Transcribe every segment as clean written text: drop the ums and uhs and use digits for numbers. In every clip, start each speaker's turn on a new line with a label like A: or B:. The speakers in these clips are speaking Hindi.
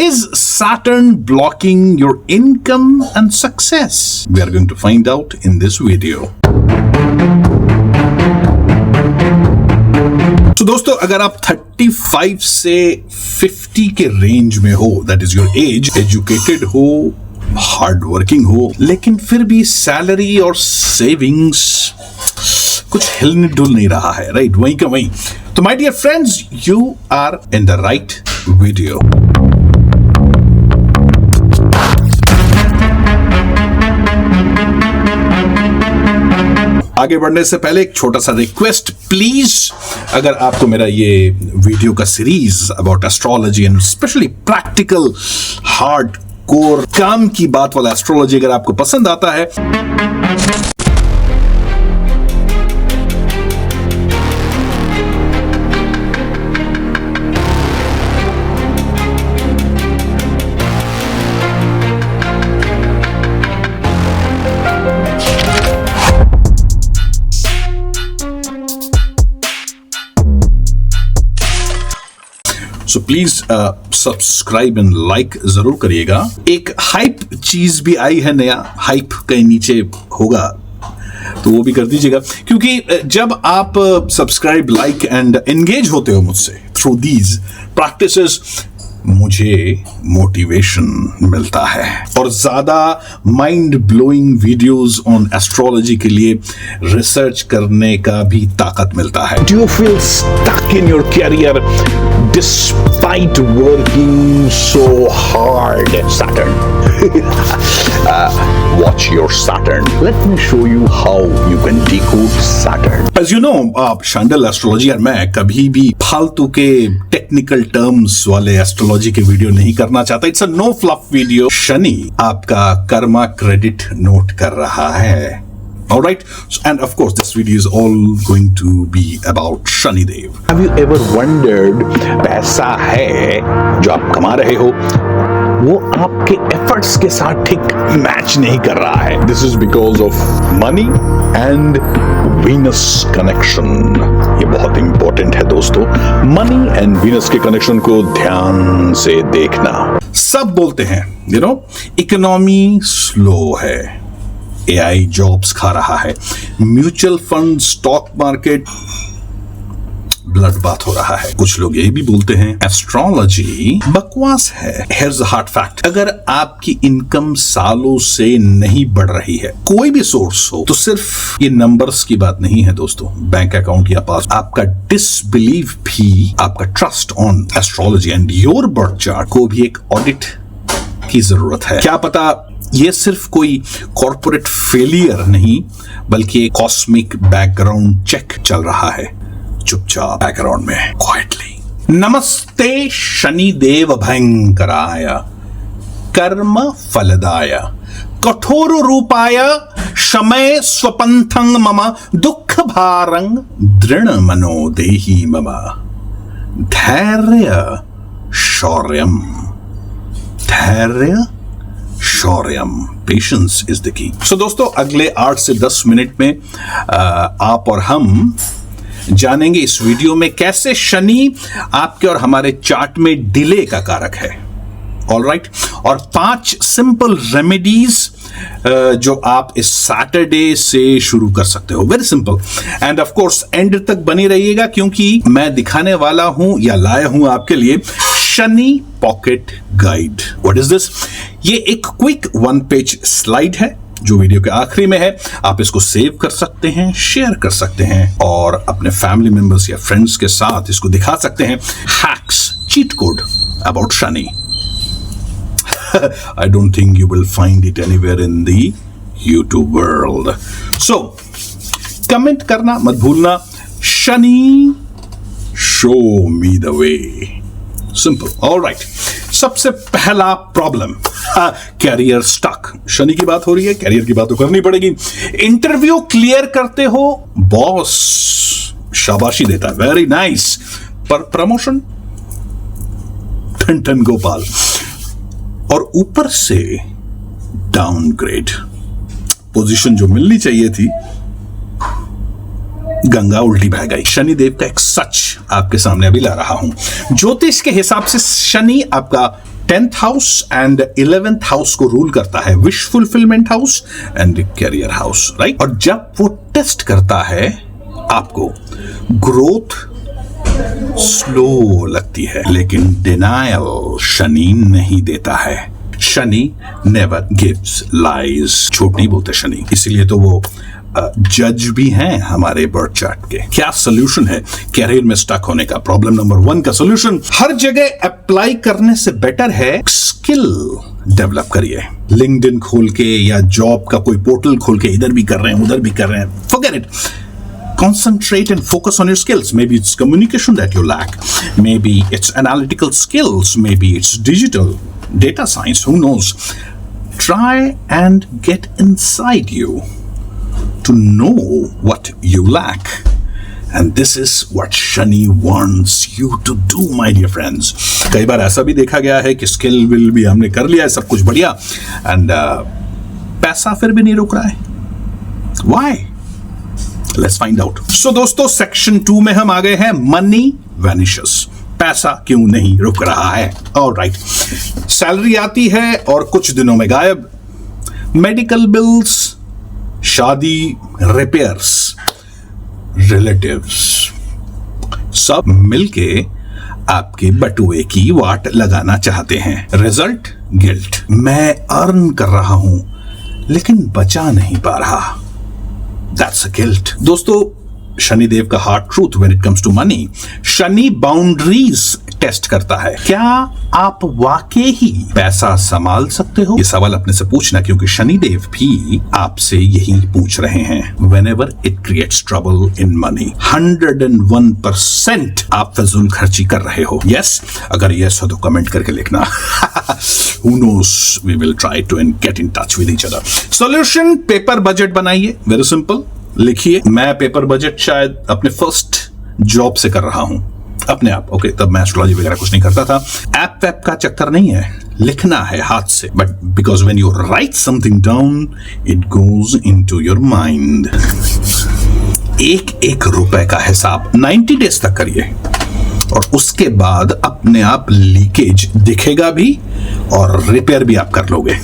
A: Is Saturn blocking your income and success? We are going to find out in this video. तो दोस्तों, अगर आप 35 से 50 के रेंज में हो, that is your age, educated हो, हार्ड वर्किंग हो, लेकिन फिर भी सैलरी और सेविंग्स कुछ हिलने डुल नहीं रहा है, राइट? वहीं का वहीं। तो my dear friends, you are in the right video. आगे बढ़ने से पहले एक छोटा सा रिक्वेस्ट, प्लीज, अगर आपको मेरा ये वीडियो का series about astrology and specially practical hard core काम की बात वाला एस्ट्रोलॉजी अगर आपको पसंद आता है, so please subscribe and like जरूर करिएगा। एक हाइप चीज भी आई है, नया हाइप कहीं नीचे होगा तो वो भी कर दीजिएगा, क्योंकि जब आप सब्सक्राइब, लाइक एंड एंगेज होते हो मुझसे थ्रू दीज प्रैक्टिसेस, मुझे मोटिवेशन मिलता है और ज्यादा mind blowing videos on astrology के लिए रिसर्च करने का भी ताकत मिलता है। Do you feel stuck in your career despite working so hard? Saturn. Watch your Saturn. Let me show you how you can decode Saturn. As you know, शांडल एस्ट्रोलॉजी और मैं कभी भी फालतू के टेक्निकल टर्म्स वाले एस्ट्रोलॉजी के वीडियो नहीं करना चाहता। It's a no fluff video. Shani आपका कर्मा क्रेडिट नोट कर रहा है। All right, and of course this video is all going to be about Shani Dev. Have you ever wondered, पैसा है जो आप कमा रहे हो, वो आपके एफर्ट्स के साथ ठीक मैच नहीं कर रहा है? This is because of money and Venus connection. ये बहुत इंपॉर्टेंट है दोस्तों। मनी एंड वीनस के कनेक्शन को ध्यान से देखना। सब बोलते हैं, you know, इकोनॉमी स्लो है, एआई जॉब्स खा रहा है, mutual fund, stock market blood bath हो रहा है। कुछ लोग ये भी बोलते हैं एस्ट्रोलॉजी बकवास है। हियर्स द हार्ड फैक्ट, अगर आपकी इनकम सालों से नहीं बढ़ रही है, कोई भी सोर्स हो, तो सिर्फ ये नंबर्स की बात नहीं है दोस्तों, बैंक अकाउंट या पास, आपका डिसबिलीव भी, आपका trust on astrology and your birth chart को भी एक ऑडिट की जरूरत है। क्या पता ये सिर्फ कोई कॉर्पोरेट फेलियर नहीं, बल्कि एक कॉस्मिक बैकग्राउंड चेक चल रहा है चुपचाप बैकग्राउंड में, क्वाइटली। नमस्ते शनि देव भयंकराय, कर्म फलदाय, कठोर रूपाय, शमय स्वपंथं मम, दुख भारं दृढ़ मनो देहि मम, धैर्य शौर्यम, धैर्य शौर्यम, पेशेंस इज द की। सो दोस्तों, अगले 8 से 10 मिनट में आप और हम जानेंगे इस वीडियो में कैसे शनि आपके और हमारे चार्ट में डिले का कारक है। ऑलराइट, और 5 सिंपल रेमेडीज जो आप इस सैटरडे से शुरू कर सकते हो। Very simple, and of course and तक बनी रहिएगा, क्योंकि मैं दिखाने वाला हूं या लाया हूं आपके लिए Shani pocket guide. What is this? ये एक क्विक 1 पेज स्लाइड है जो वीडियो के आखिरी में है। आप इसको सेव कर सकते हैं, शेयर कर सकते हैं और अपने फैमिली मेंबर्स या फ्रेंड्स के साथ इसको दिखा सकते हैं। Hacks, cheat code about Shani. I don't think you will find it anywhere in the YouTube world. So, comment करना मत भूलना, Shani show me the way. Simple. All right. सबसे पहला प्रॉब्लम, कैरियर स्टक। शनि की बात हो रही है, कैरियर की बात तो करनी पड़ेगी। इंटरव्यू क्लियर करते हो, बॉस शाबाशी देता है, वेरी नाइस, पर प्रमोशन ठन ठन गोपाल, और ऊपर से डाउनग्रेड। पोजीशन जो मिलनी चाहिए थी, गंगा उल्टी बह गई। शनिदेव का एक सच आपके सामने अभी ला रहा हूं। ज्योतिष के हिसाब से शनि आपका 10th house and 11th house को रूल करता है wish fulfilment house and career house, right. और जब वो टेस्ट करता है आपको, ग्रोथ स्लो लगती है, लेकिन डिनायल शनि नहीं देता है। शनि नेवर गिव्स लाइज, झूठ नहीं बोलते शनि, इसीलिए तो वो जज भी हैं हमारे बर्थ चार्ट के। क्या सोल्यूशन है कैरियर में स्टक होने का? प्रॉब्लम नंबर 1 का सोल्यूशन हर जगह अप्लाई करने से बेटर है स्किल डेवलप करिए। लिंक्डइन खोल के या जॉब का कोई पोर्टल खोल के इधर भी कर रहे हैं उधर भी कर रहे हैं, forget it. Concentrate and focus on your skills. Maybe it's communication that you lack. Maybe it's analytical skills. Maybe it's digital, data science. Who knows? Try and get inside you to know what you lack. And this is what Shani wants you to do, my dear friends. कई बार ऐसा भी देखा गया है कि स्किल विल भी हमने कर लिया है, सब कुछ बढ़िया, एंड पैसा फिर भी नहीं रुक रहा है। Why? Let's find out. So दोस्तों, सेक्शन 2 में हम आ गए हैं मनी वैनिशेस, पैसा क्यों नहीं रुक रहा है। ऑलराइट, सैलरी आती है और कुछ दिनों में गायब। मेडिकल बिल्स, शादी, रिपेयर्स, रिलेटिव्स, सब मिलके आपके बटुए की वाट लगाना चाहते हैं। रिजल्ट गिल्ट, मैं अर्न कर रहा हूं लेकिन बचा नहीं पा रहा। That's a guilt. दोस्तों, शनिदेव का hard truth when it comes to money, Shani boundaries test करता है। क्या आप वाकई ही पैसा संभाल सकते हो? ये सवाल अपने से पूछना, क्योंकि शनिदेव भी आपसे यही पूछ रहे हैं। Whenever it creates trouble in money, 101% आप फजूल खर्ची कर रहे हो। यस, अगर यस हो तो कमेंट करके लिखना। Who knows? We will try to get in touch with each other. Solution: paper budget बनाइए। वेरी सिंपल, लिखिए मैं पेपर बजट शायद अपने फर्स्ट जॉब से कर रहा हूं अपने आप। ओके, तब मैं एस्ट्रोलॉजी वगैरह कुछ नहीं करता था। ऐप वैप का चक्कर नहीं है, लिखना है हाथ से। But because when you right something down, it goes into your mind. एक रुपए का हिसाब 90 डेज तक करिए, और उसके बाद अपने आप लीकेज दिखेगा भी और रिपेयर भी आप कर लोगे।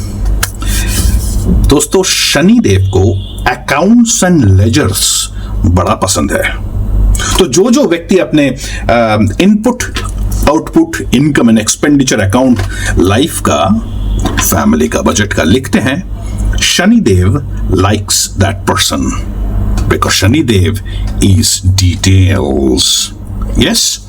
A: दोस्तों, शनि देव को अकाउंट्स एंड लेजर्स बड़ा पसंद है। तो जो व्यक्ति अपने input, output, income and expenditure account, life का, फैमिली का, बजट का लिखते हैं, Shani Dev likes that person because Shani Dev is details. Yes,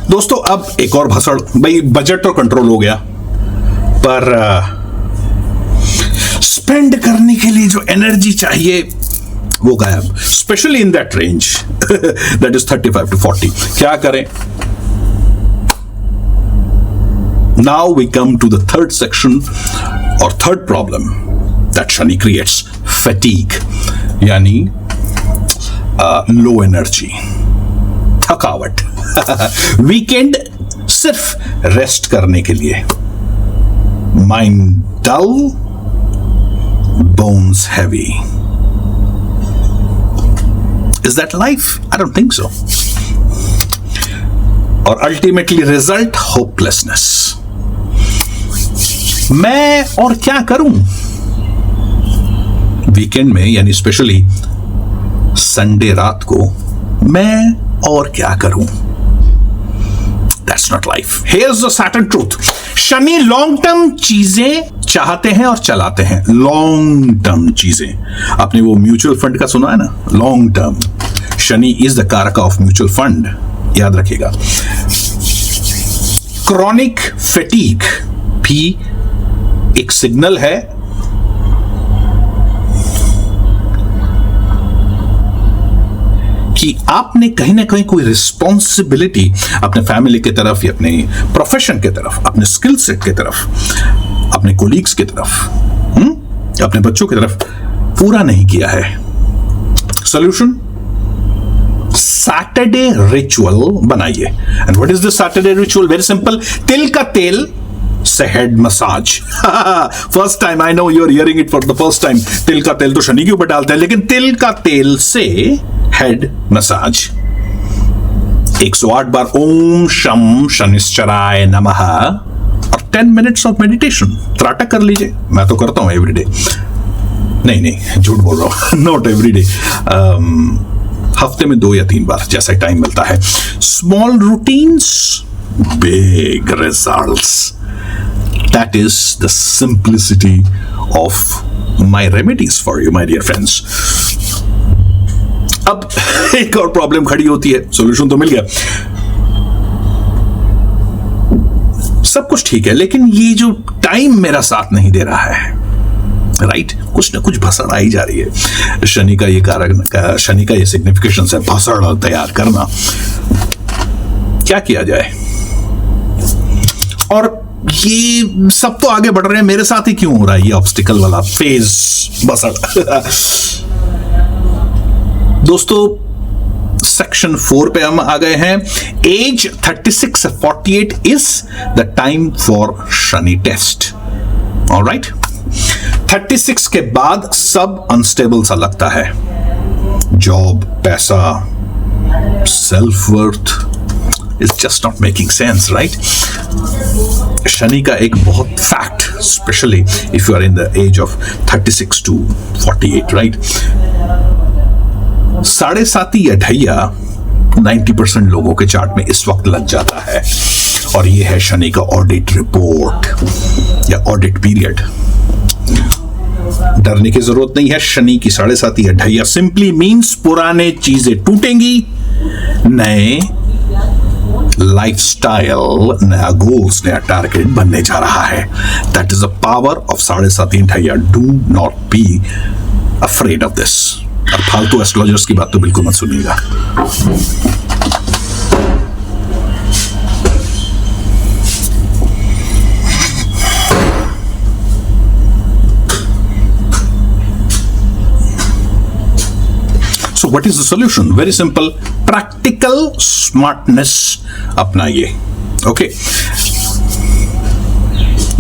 A: दोस्तों, अब एक और भसड़। भाई, बजट तो कंट्रोल हो गया, पर स्पेंड करने के लिए जो एनर्जी चाहिए वो गायब, specially in that range that is 35 to 40। क्या करें? Now we come to the third section और third problem that Shani creates, fatigue, यानी लो एनर्जी, थकावट। वीकेंड सिर्फ रेस्ट करने के लिए। Mind dull, bones heavy. Is that life? I don't think so. और अल्टीमेटली रिजल्ट, होपलेसनेस। मैं और क्या करूं? वीकेंड में, यानी स्पेशली संडे रात को, मैं और क्या करूं? That's not life. Here's the Saturn truth. Shani long term चीजें चाहते हैं और चलाते हैं। लॉन्ग टर्म चीजें, आपने वो म्यूचुअल फंड का सुना है ना, long term. Shani is the कारक ऑफ म्यूचुअल फंड, याद रखिएगा। क्रॉनिक फैटीग भी एक सिग्नल है कि आपने कहीं ना कहीं कोई रिस्पॉन्सिबिलिटी अपने फैमिली की तरफ या अपने प्रोफेशन की तरफ, अपने स्किल सेट की तरफ, अपने कोलीग्स की तरफ, अपने बच्चों की तरफ पूरा नहीं किया है। सॉल्यूशन: सैटरडे रिचुअल बनाइए। And what is the Saturday ritual? Very simple, तिल का तेल से head massage. First time, I know you are hearing it for the first time. तिल का तेल तो शनि के ऊपर डालते हैं, लेकिन तिल का तेल से हेड मसाज। 108 बार ओम शम शनिश्चराय नमः और 10 मिनट्स ऑफ मेडिटेशन। त्राटक कर लीजिए, मैं तो करता हूं एवरीडे। नहीं झूठ बोल रहा हूं, नॉट एवरीडे, हफ्ते में 2 या 3 बार, जैसा टाइम मिलता है। Small routines, big results. That is the simplicity of my remedies for you my dear friends. अब एक और प्रॉब्लम खड़ी होती है, सॉल्यूशन तो मिल गया, सब कुछ ठीक है, लेकिन ये जो टाइम मेरा साथ नहीं दे रहा है, राइट? कुछ ना कुछ भसड़ आई जा रही है। शनि का ये कारण, शनि का ये सिग्निफिकेशन है, भसड़ तैयार करना। क्या किया जाए? और ये सब तो आगे बढ़ रहे हैं, मेरे साथ ही क्यों हो रहा है ये ऑब्स्टिकल वाला फेज भसड़? दोस्तों, सेक्शन 4 पे हम आ गए हैं। एज 36 से 48 is the time for Shani test. Alright, 36 के बाद सब अनस्टेबल सा लगता है। जॉब, पैसा, self worth is just not making sense, right? Shani का एक बहुत fact, specially if you are in the age of 36 to 48, right? 7.5 या ढैया 90% लोगों के चार्ट में इस वक्त लग जाता है, और ये है शनि का ऑडिट रिपोर्ट या ऑडिट पीरियड। डरने की जरूरत नहीं है। शनि की 7.5 या ढैया सिंपली मीन्स पुराने चीजें टूटेंगी, नए लाइफस्टाइल, नया गोल्स, नया टारगेट बनने जा रहा है। That is the power of 7.5 ढैया। Do not be afraid of this. और फालतू एस्ट्रोलॉजर्स की बात तो बिल्कुल मत सुनिएगा। So what is the solution? Very simple. Practical smartness अपनाइए। ओके,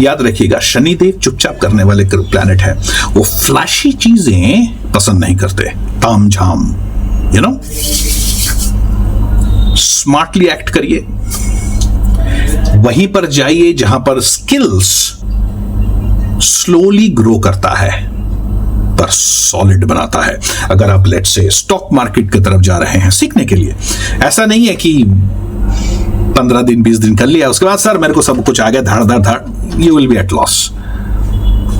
A: याद रखिएगा, शनिदेव चुपचाप करने वाले प्लैनेट है। वो फ्लैशी चीजें पसंद नहीं करते, तामझाम, यू नो। स्मार्टली एक्ट करिए, वहीं पर जाइए जहां पर स्किल्स स्लोली ग्रो करता है पर सॉलिड बनाता है। अगर आप लेट्स से स्टॉक मार्केट की तरफ जा रहे हैं सीखने के लिए, ऐसा नहीं है कि 15 दिन 20 दिन कर लिया उसके बाद सर मेरे को सब कुछ आ गया, धाड़ धाड़ धाड़, you will be at loss.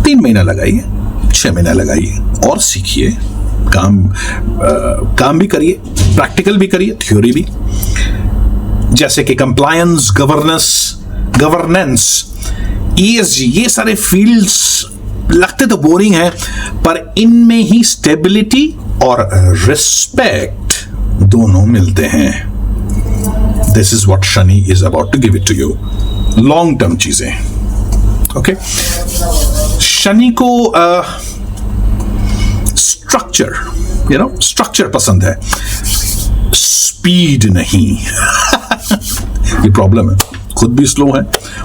A: 3 महीना लगाइए, 6 महीना लगाइए और सीखिए। काम भी करिए, प्रैक्टिकल भी करिए, थ्योरी भी, जैसे कि कंप्लायंस, गवर्नेंस, ESG, ये सारे फील्ड्स लगते तो बोरिंग है, पर इनमें ही स्टेबिलिटी और रिस्पेक्ट दोनों मिलते हैं। This is what Shani is about to give it to you. Long term चीजें, ओके। शनि को स्ट्रक्चर, यू नो, स्ट्रक्चर पसंद है, स्पीड नहीं। ये प्रॉब्लम है, खुद भी स्लो है,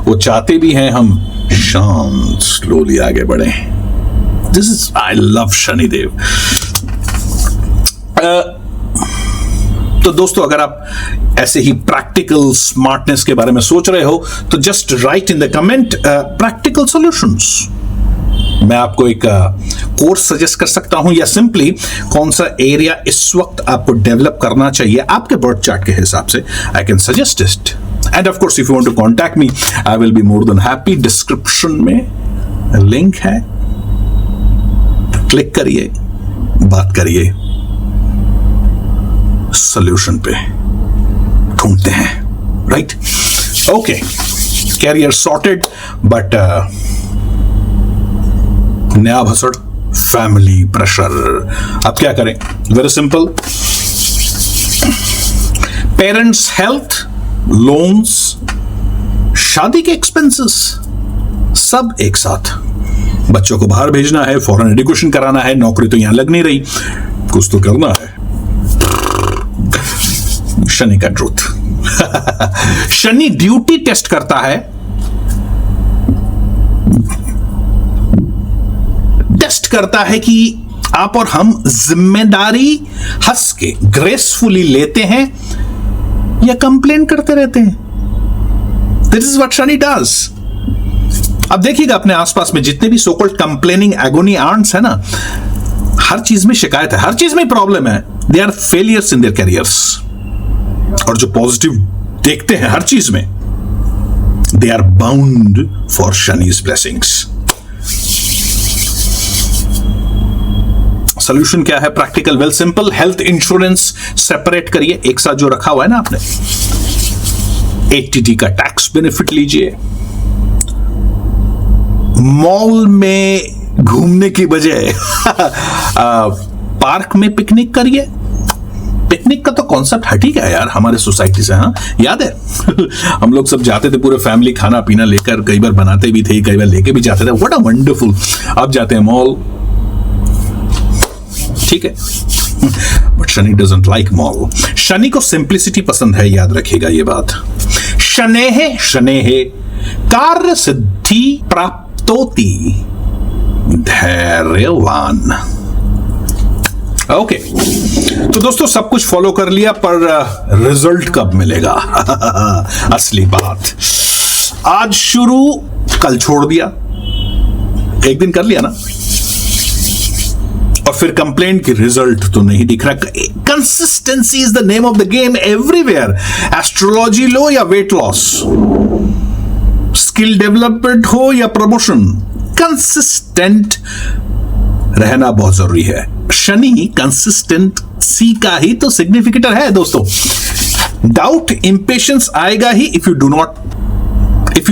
A: वो चाहते भी हैं हम शांत स्लोली आगे बढ़े। This is, I love Shanidev. तो दोस्तों, अगर आप ऐसे ही प्रैक्टिकल स्मार्टनेस के बारे में सोच रहे हो तो just right in the comment practical solutions. मैं आपको एक कोर्स सजेस्ट कर सकता हूं, या सिंपली कौन सा एरिया इस वक्त आपको डेवलप करना चाहिए आपके बर्थ चार्ट के हिसाब से, I can suggest it. And of course if you want to contact me, I will be more than happy. Description में लिंक है, क्लिक करिए, बात करिए, सॉल्यूशन पे ढूंढते हैं, right? Okay, career sorted, but नया भसड़, फैमिली प्रेशर। अब क्या करें? Very simple, parents health, loans, शादी के एक्सपेंसेस, सब एक साथ। बच्चों को बाहर भेजना है, फॉरेन एजुकेशन कराना है, नौकरी तो यहां लग नहीं रही, कुछ तो करना है। शनि का ट्रूथ। शनि ड्यूटी टेस्ट करता है, टेस्ट करता है कि आप और हम जिम्मेदारी हंस के ग्रेसफुली लेते हैं या कंप्लेन करते रहते हैं. This is what Shani does. अब देखिएगा अपने आसपास में जितने भी so called complaining agony aunts है ना, हर चीज में शिकायत है, हर चीज में प्रॉब्लम है. They are failures in their careers. और जो पॉजिटिव देखते हैं हर चीज में, they are bound for Shani's blessings. Solution क्या है? Practical, well simple. Health insurance separate करिए. एक साथ जो रखा हुआ है ना आपने, 80T का टैक्स बेनिफिट लीजिए. मॉल में घूमने की बजाय पार्क में पिकनिक करिए. पिकनिक का तो कॉन्सेप्ट हट ही गया यार हमारे सोसाइटी से. हाँ, याद है हम लोग सब जाते थे पूरे फैमिली, खाना पीना लेकर, कई बार बनाते भी थे, कई बार लेके भी जाते थे. What a wonderful. अब जाते हैं मॉल, ठीक है, but Shani doesn't like mall. Shani को सिंप्लिसिटी पसंद है, याद रखिएगा ये बात. शनेः शनेः कार्य सिद्धि प्राप्तोति धैर्यवान. ओके, तो दोस्तों सब कुछ फॉलो कर लिया, पर रिजल्ट कब मिलेगा? असली बात. आज शुरू, कल छोड़ दिया, एक दिन कर लिया ना, और फिर कंप्लेन की रिजल्ट तो नहीं दिख रहा. Consistency is the name of the game everywhere. Astrology लो या वेट लॉस, स्किल डेवलपमेंट हो या प्रमोशन, कंसिस्टेंट रहना बहुत जरूरी है. शनि कंसिस्टेंसी का ही तो सिग्निफिकेटर है दोस्तों. डाउट, इंपेशंस आएगा ही if you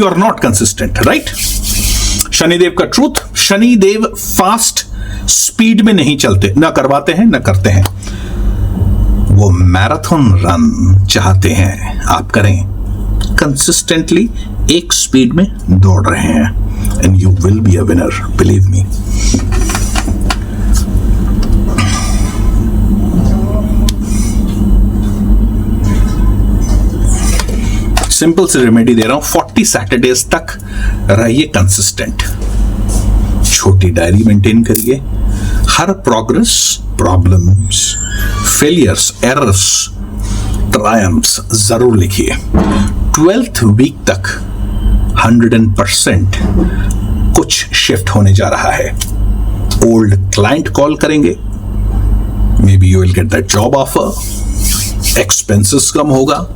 A: are not consistent, right? Shanidev का ट्रूथ, शनिदेव फास्ट स्पीड में नहीं चलते, ना करवाते हैं ना करते हैं. वो मैराथन रन चाहते हैं आप करें, कंसिस्टेंटली एक स्पीड में दौड़ रहे हैं, and you will be a winner, believe me. Simple से रेमेडी दे रहा हूं. 40 सैटरडेज तक रहिए कंसिस्टेंट. छोटी डायरी मेंटेन करिए. हर progress, problems, failures, errors, triumphs जरूर लिखिए. 12th वीक तक 100% कुछ शिफ्ट होने जा रहा है. ओल्ड क्लाइंट कॉल करेंगे, may be you will get that job offer. Expenses कम होगा,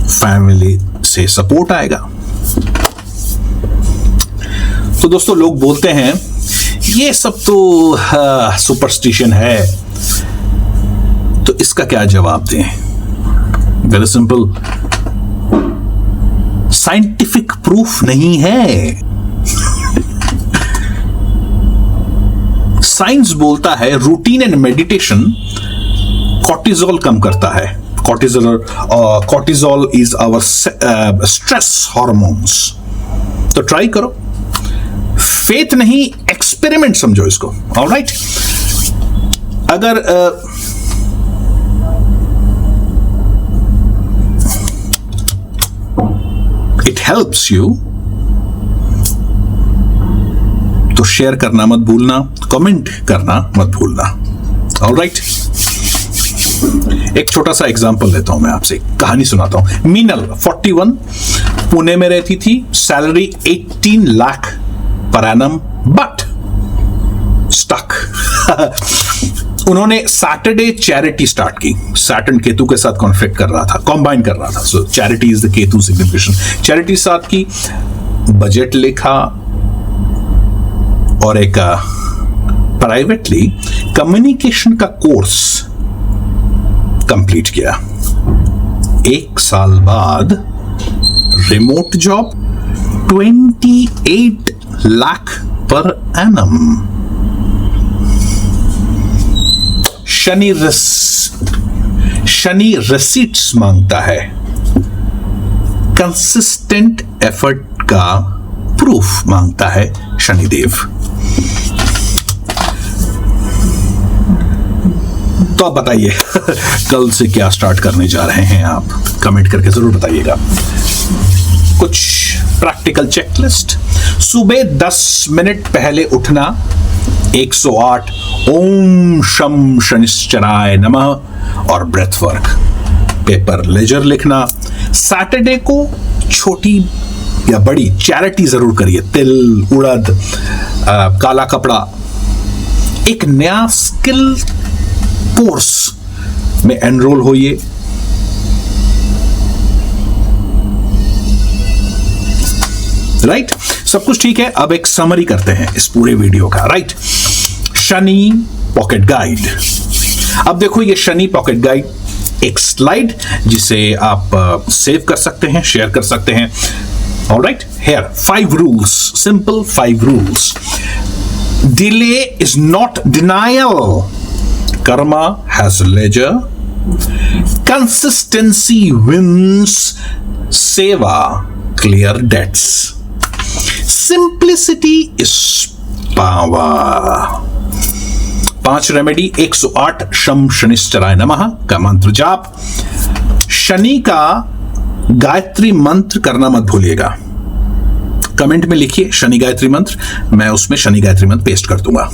A: फैमिली से सपोर्ट आएगा. तो दोस्तों लोग बोलते हैं ये सब तो सुपरस्टिशन है, तो इसका क्या जवाब दें? वेरी सिंपल, साइंटिफिक प्रूफ नहीं है. साइंस बोलता है रूटीन एंड मेडिटेशन कॉर्टिजोल कम करता है. Cortisol is our stress hormones. तो ट्राई करो. फेथ नहीं, एक्सपेरिमेंट समझो इसको. ऑलराइट, अगर इट हेल्प्स यू तो शेयर करना मत भूलना, कमेंट करना मत भूलना. ऑलराइट, एक छोटा सा एग्जांपल लेता हूं मैं आपसे, कहानी सुनाता हूं. मीनल 41 पुणे में रहती थी. सैलरी 18 लाख पर एनम, बट स्टक. उन्होंने सैटरडे चैरिटी स्टार्ट की. सैटर्न केतु के साथ कॉन्फ्लिक्ट कर रहा था, कॉम्बाइन कर रहा था. So charity is the Ketu signification. Charity साथ की, बजट लिखा, और एक प्राइवेटली कम्युनिकेशन का कोर्स कंप्लीट किया. 1 साल बाद रिमोट जॉब, 28 लाख पर एनम. शनि रिसीट्स मांगता है. कंसिस्टेंट एफर्ट का प्रूफ मांगता है शनिदेव. तो आप बताइए कल से क्या स्टार्ट करने जा रहे हैं आप? कमेंट करके जरूर बताइएगा. कुछ प्रैक्टिस प्रैक्टिकल चेकलिस्ट। सुबह 10 मिनट पहले उठना, 108 ओम शम शनिश्चराय नमः और ब्रेथ वर्क। पेपर लेजर लिखना। सैटरडे को छोटी या बड़ी चैरिटी जरूर करिए, तिल, उड़द, काला कपड़ा। एक नया स्किल कोर्स में एनरोल होइए। राइट, सब कुछ ठीक है। अब एक समरी करते हैं इस पूरे वीडियो का। Right, Shani pocket guide. अब देखो ये शनि पॉकेट गाइड, एक स्लाइड जिसे आप सेव कर सकते हैं, शेयर कर सकते हैं। Alright, here 5 rules, simple 5 rules. Delay is not denial, karma has ledger, consistency wins, seva clear debts, simplicity is power. 5 remedy, 108 शम शनिश्चराय नमः का मंत्र जाप। शनि का गायत्री मंत्र करना मत भूलिएगा। कमेंट में लिखिए शनि गायत्री मंत्र, मैं उसमें शनि गायत्री मंत्र पेस्ट कर दूंगा।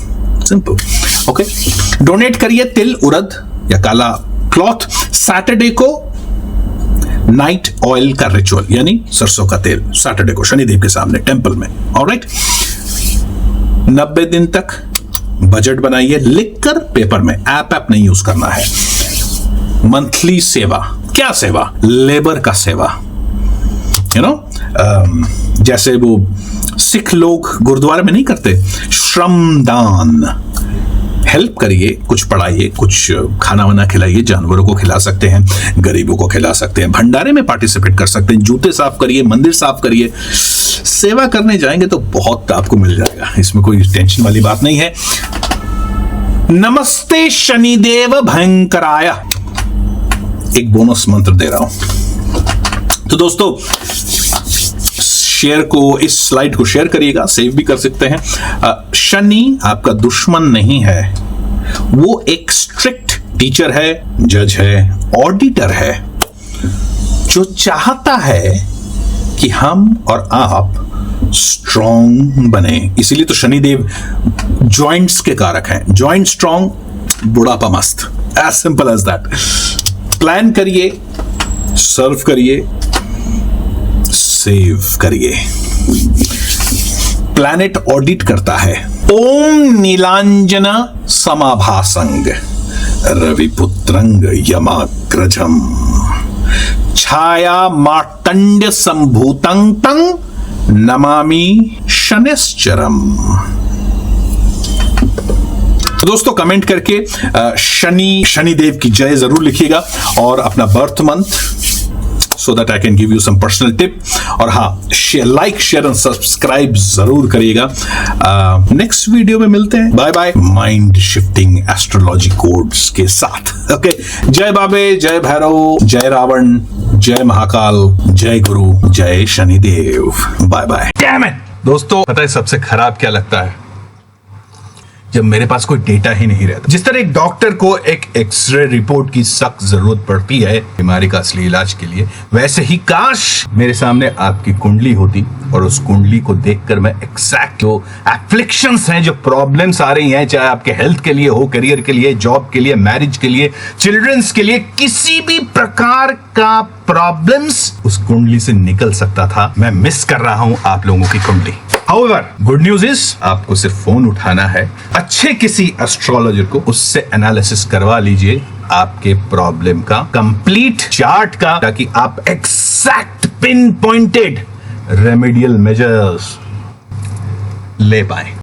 A: Simple, okay. डोनेट करिए तिल, उड़द या काला क्लॉथ। सैटरडे को नाइट ऑयल का रिचुअल, यानी सरसों का तेल, सैटरडे को शनिदेव के सामने टेंपल में। ऑलराइट, 90 दिन तक बजट बनाइए, लिखकर पेपर में, ऐप नहीं यूज करना है। मंथली सेवा, क्या सेवा? लेबर का सेवा। यू नो, जैसे वो सिख लोग गुरुद्वारे में नहीं करते, श्रमदान। हेल्प करिए, कुछ पढ़ाइए, कुछ खाना वाना खिलाइए, जानवरों को खिला सकते हैं, गरीबों को खिला सकते हैं, भंडारे में पार्टिसिपेट कर सकते हैं, जूते साफ करिए, मंदिर साफ करिए। सेवा करने जाएंगे तो बहुत आपको मिल जाएगा, इसमें कोई टेंशन वाली बात नहीं है। नमस्ते शनिदेव भयंकराय, एक बोनस मंत्र दे रहा हूं। तो दोस्तों, शेयर को, इस स्लाइड को शेयर करिएगा, सेव भी कर सकते हैं। शनि आपका दुश्मन नहीं है, वो एक स्ट्रिक्ट टीचर है, जज है, ऑडिटर है, जो चाहता है कि हम और आप स्ट्रॉन्ग बने। इसीलिए तो शनिदेव जॉइंट्स के कारक हैं। जॉइंट स्ट्रॉन्ग, बुढ़ापा मस्त, as simple as that. Plan करिए, सर्व करिए, सेव करिए। प्लैनेट ऑडिट करता है। ओम नीलांजन समाभासंग रविपुत्रंग यमाग्रजम छाया मार्तंड संभूतं तंग नमामि शनिश्चरम। दोस्तों, कमेंट करके शनिदेव की जय जरूर लिखिएगा और अपना birth month, so that I can give you some personal tip। और हाँ, लाइक, शेयर और सब्सक्राइब जरूर करिएगा। नेक्स्ट वीडियो में मिलते हैं। Bye bye. Mind shifting astrology codes के साथ। ओके, जय बाबे, जय भैरव, जय रावण, जय महाकाल, जय गुरु, जय Shanidev. Bye bye. Damn it. दोस्तों, पता है सबसे खराब क्या लगता है? जब मेरे पास कोई डेटा ही नहीं रहता। जिस तरह एक डॉक्टर को एक एक्सरे रिपोर्ट की सख्त जरूरत पड़ती है बीमारी का असली इलाज के लिए, वैसे ही काश मेरे सामने आपकी कुंडली होती और उस कुंडली को देखकर मैं एग्जैक्ट जो एफ्लिक्शंस हैं, जो प्रॉब्लम्स आ रही हैं, चाहे आपके हेल्थ के लिए हो, करियर के लिए, जॉब के लिए, मैरिज के लिए, चिल्ड्रंस के लिए, किसी भी प्रकार का प्रॉब्लम्स उस कुंडली से निकल सकता था। मैं मिस कर रहा हूं आप लोगों की कुंडली। However, गुड न्यूज इज आपको सिर्फ फोन उठाना है, अच्छे किसी एस्ट्रोलॉजर को, उससे एनालिसिस करवा लीजिए आपके प्रॉब्लम का, कंप्लीट चार्ट का, ताकि आप exact pin pointed remedial measures ले पाए।